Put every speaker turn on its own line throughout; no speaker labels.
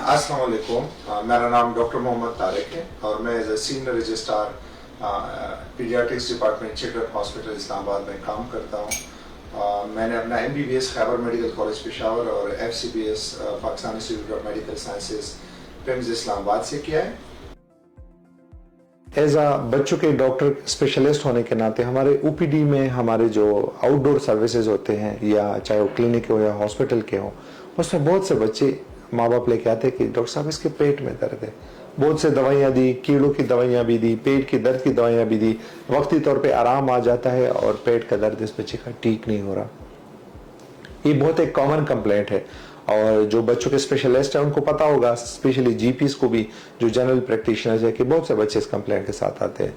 अस्सलाम वालेकुम। मेरा नाम डॉक्टर मोहम्मद तारिक है और मैं as a senior registrar paediatrics department children hospital Islamabad में काम करता हूँ। मैंने अपना MBBS Khyber medical college Peshawar और FCBS Pakistan institute of medical sciences PIMS Islamabad से किया है। एज आ बच्चों के डॉक्टर स्पेशलिस्ट होने के नाते हमारे OPD में हमारे जो आउटडोर सर्विसेज होते हैं, या चाहे वो क्लिनिक हो या हॉस्पिटल के हो, उसमें बहुत से बच्चे माँ बाप लेके आते हैं कि डॉक्टर साहब इसके पेट में दर्द है। बहुत से दवाइयाँ दी, कीड़ों की दवाइयाँ भी दी, पेट की दर्द की दवाइयाँ भी दी, वक्ती तौर पे आराम आ जाता है और पेट का दर्द इस बच्चे का ठीक नहीं हो रहा। ये बहुत एक कॉमन कंप्लेंट है और जो बच्चों के स्पेशलिस्ट हैं उनको पता होगा, स्पेशली GPs को भी, जो जनरल प्रैक्टिशनर्स है, कि बहुत से बच्चे इस कंप्लेंट के साथ आते हैं।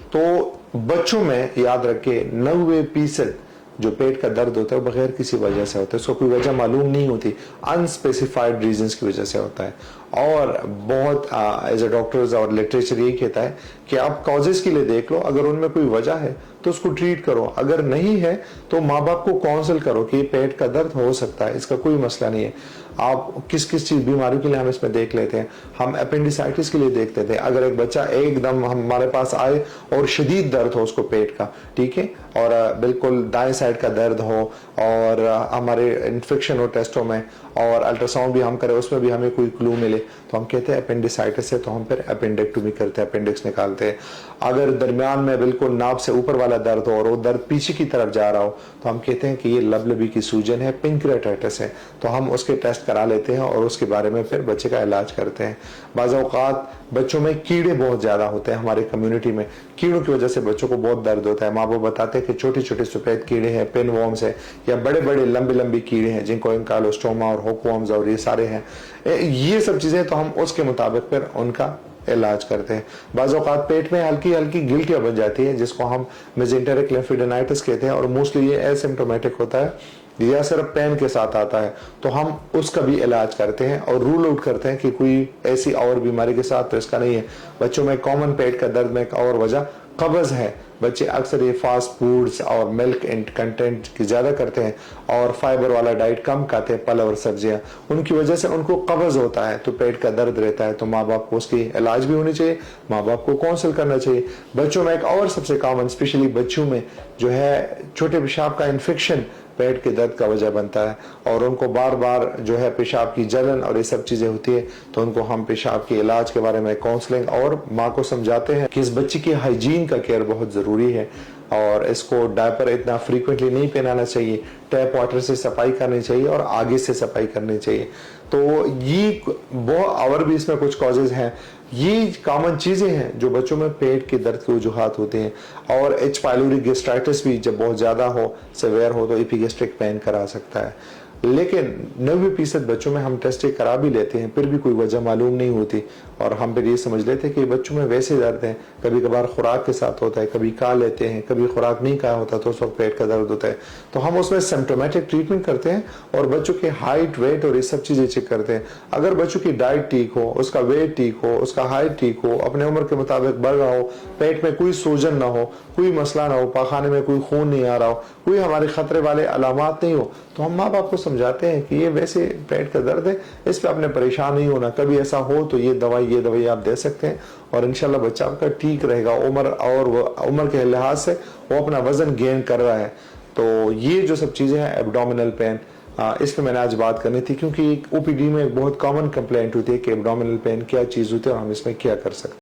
तो बच्चों में याद रखे 90% जो पेट का दर्द होता है वो बगैर किसी वजह से होता है, उसको कोई वजह मालूम नहीं होती, अनस्पेसिफाइड रीजंस की वजह से होता है। और बहुत एज ए डॉक्टर्स और लिटरेचर यही कहता है कि आप कॉजेस के लिए देख लो, अगर उनमें कोई वजह है तो उसको ट्रीट करो, अगर नहीं है तो माँ बाप को काउंसिल करो कि पेट का दर्द हो सकता है, इसका कोई मसला नहीं है। आप किस किस चीज बीमारी के लिए हम इसमें देख लेते हैं, हम अपेंडिसाइटिस के लिए देखते थे। अगर एक बच्चा एकदम हमारे पास आए और शदीद दर्द हो उसको पेट का, ठीक है, और बिल्कुल दाएं साइड का दर्द हो और हमारे इन्फेक्शन हो टेस्टों में और अल्ट्रासाउंड भी हम करें, उसमें भी हमें कोई क्लू मिले, तो हम कहते हैं अपेंडिसाइटिस है, तो हम फिर अपेंडेक्टोमी करते हैं, अपेंडिक्स निकालते हैं। अगर दरमियान में बिल्कुल नाभ से ऊपर वाला दर्द हो और वो दर्द पीछे की तरफ जा रहा हो, तो हम कहते हैं कि ये लबलबी की सूजन है, पेनक्रियाटाइटिस है, तो हम उसके टेस्ट करा लेते हैं और उसके बारे में फिर बच्चे का इलाज करते हैं। बाज़ औक़ात बच्चों में कीड़े बहुत ज्यादा होते हैं, हमारे कम्युनिटी में कीड़ों की वजह से बच्चों को बहुत दर्द होता है। माँ बाप बताते हैं कि छोटे छोटे सफेद कीड़े हैं, पिन वॉर्म्स है, या बड़े बड़े लंबी लंबी कीड़े हैं जिनको एंकाइलोस्टोमा और हुकवॉर्म्स और ये सारे हैं, ये सब चीजें, तो हम उसके मुताबिक फिर उनका इलाज करते हैं। बाज़ औक़ात पेट में हल्की हल्की गिल्टियां बन जाती है जिसको हम मेजेंटेरिक लिम्फेडेनाइटिस कहते हैं, और मोस्टली ये एसिम्प्टोमेटिक होता है या सिर्फ पेन के साथ आता है, तो हम उसका भी इलाज करते हैं और रूल आउट करते हैं कि कोई ऐसी और बीमारी के साथ तो इसका नहीं है। बच्चों में कॉमन पेट का दर्द में एक और वजह कब्ज है। बच्चे अक्सर ये फास्ट फूड्स और मिल्क कंटेंट की ज्यादा करते हैं और फाइबर वाला डाइट कम खाते हैं, फल और सब्जियां, उनकी वजह से उनको कब्ज होता है, तो पेट का दर्द रहता है। तो माँ बाप को उसकी इलाज भी होनी चाहिए, माँ बाप को काउंसिल करना चाहिए। बच्चों में एक और सबसे कॉमन, स्पेशली बच्चों में जो है छोटे पेशाब का इन्फेक्शन पेट के दर्द का वजह बनता है और उनको बार बार जो है पेशाब की जलन और ये सब चीजें होती है, तो उनको हम पेशाब के इलाज के बारे में काउंसलिंग और माँ को समझाते हैं कि इस बच्चे की हाइजीन का केयर बहुत जरूरी है और इसको डायपर इतना फ्रीक्वेंटली नहीं पहनाना चाहिए, टैप वाटर से सफाई करनी चाहिए और आगे से सफाई करनी चाहिए। तो ये बहुत और भी इसमें कुछ कॉजेज हैं, ये कॉमन चीजें हैं जो बच्चों में पेट के दर्द के वजूहात होते हैं। और H. पाइलोरी गैस्ट्राइटिस भी जब बहुत ज्यादा हो, सेवेयर हो, तो एपिगैस्ट्रिक पेन करा सकता है। लेकिन 90% बच्चों में हम टेस्ट करा भी लेते हैं, फिर भी कोई वजह मालूम नहीं होती और हम फिर ये समझ लेते हैं कि बच्चों में वैसे दर्द है। कभी कभार खुराक के साथ होता है, कभी खा लेते हैं, कभी खुराक नहीं खाया होता तो उस वक्त पेट का दर्द होता है। तो हम उसमें सिम्प्टोमेटिक ट्रीटमेंट करते हैं और बच्चों के हाइट, वेट और ये सब चीजें चेक करते हैं। अगर बच्चों की डाइट ठीक हो, उसका वेट ठीक हो, उसका हाइट ठीक हो, अपने उम्र के मुताबिक बढ़ रहा हो, पेट में कोई सूजन ना हो, कोई मसला ना हो, पाखाने में कोई खून नहीं आ रहा हो, कोई हमारे खतरे वाले अलामात नहीं हो, तो हम माँ बाप को समझाते हैं कि ये वैसे पेट का दर्द है, इस पे आपने परेशान नहीं होना, कभी ऐसा हो तो ये दवाई आप दे सकते हैं और इंशाल्लाह बच्चा आपका ठीक रहेगा। उम्र के लिहाज से वो अपना वजन गेन कर रहा है। तो ये जो सब चीजें हैं, एब्डोमिनल पेन, इस पे मैंने आज बात करनी थी क्योंकि OPD में एक बहुत कॉमन कंप्लेंट होती है कि एब्डोमिनल पेन क्या चीज होती है और हम इसमें क्या कर सकते हैं।